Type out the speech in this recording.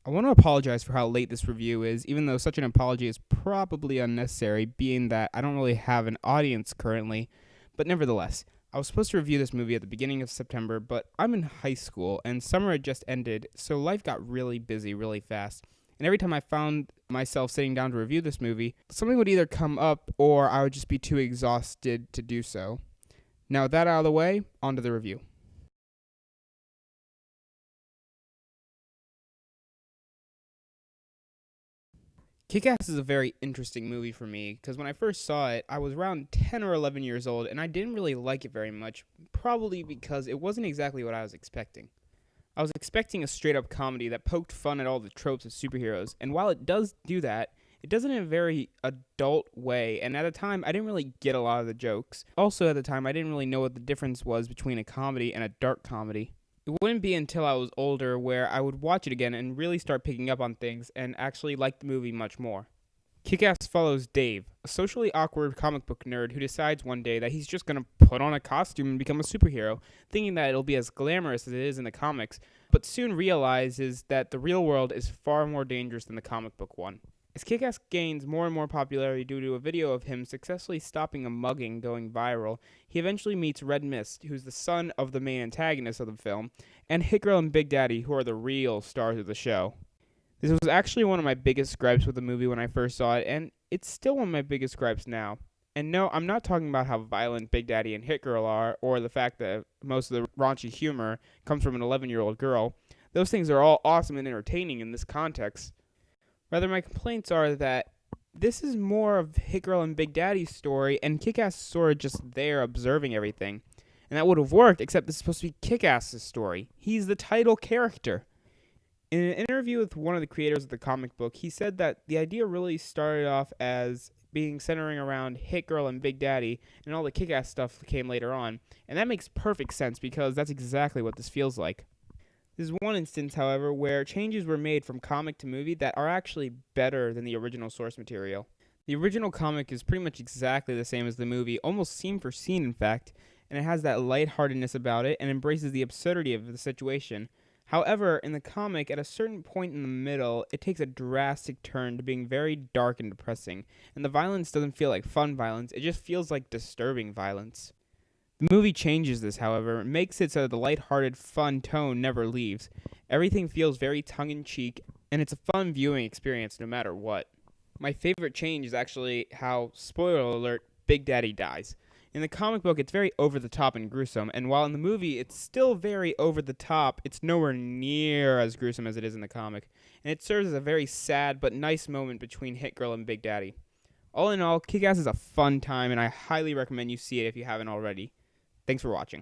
I want to apologize for how late this review is, even though such an apology is probably unnecessary, being that I don't really have an audience currently. But nevertheless, I was supposed to review this movie at the beginning of September, but I'm in high school and summer had just ended, so life got really busy really fast. And every time I found myself sitting down to review this movie, something would either come up or I would just be too exhausted to do so. Now, with that out of the way, on to the review. Kick-Ass is a very interesting movie for me because when I first saw it, I was around 10 or 11 years old and I didn't really like it very much, probably because it wasn't exactly what I was expecting. I was expecting a straight-up comedy that poked fun at all the tropes of superheroes, and while it does do that, it does it in a very adult way, and at the time, I didn't really get a lot of the jokes. Also, at the time, I didn't really know what the difference was between a comedy and a dark comedy. It wouldn't be until I was older where I would watch it again and really start picking up on things and actually like the movie much more. Kick-Ass follows Dave, a socially awkward comic book nerd who decides one day that he's just gonna put on a costume and become a superhero, thinking that it'll be as glamorous as it is in the comics, but soon realizes that the real world is far more dangerous than the comic book one. As Kick-Ass gains more and more popularity due to a video of him successfully stopping a mugging going viral, he eventually meets Red Mist, who's the son of the main antagonist of the film, and Hit Girl and Big Daddy, who are the real stars of the show. This was actually one of my biggest gripes with the movie when I first saw it, and it's still one of my biggest gripes now. And no, I'm not talking about how violent Big Daddy and Hit Girl are, or the fact that most of the raunchy humor comes from an 11-year-old girl. Those things are all awesome and entertaining in this context. Rather, my complaints are that this is more of Hit Girl and Big Daddy's story, and Kick-Ass is sort of just there observing everything. And that would have worked, except this is supposed to be Kick-Ass's story. He's the title character. In an interview with one of the creators of the comic book, he said that the idea really started off as being centering around Hit Girl and Big Daddy, and all the Kick-Ass stuff came later on. And that makes perfect sense because that's exactly what this feels like. This is one instance, however, where changes were made from comic to movie that are actually better than the original source material. The original comic is pretty much exactly the same as the movie, almost scene for scene in fact, and it has that lightheartedness about it and embraces the absurdity of the situation. However, in the comic, at a certain point in the middle, it takes a drastic turn to being very dark and depressing, and the violence doesn't feel like fun violence, it just feels like disturbing violence. The movie changes this, however, and makes it so that the lighthearted, fun tone never leaves. Everything feels very tongue-in-cheek, and it's a fun viewing experience no matter what. My favorite change is actually how, spoiler alert, Big Daddy dies. In the comic book, it's very over-the-top and gruesome, and while in the movie it's still very over-the-top, it's nowhere near as gruesome as it is in the comic, and it serves as a very sad but nice moment between Hit Girl and Big Daddy. All in all, Kick-Ass is a fun time, and I highly recommend you see it if you haven't already. Thanks for watching.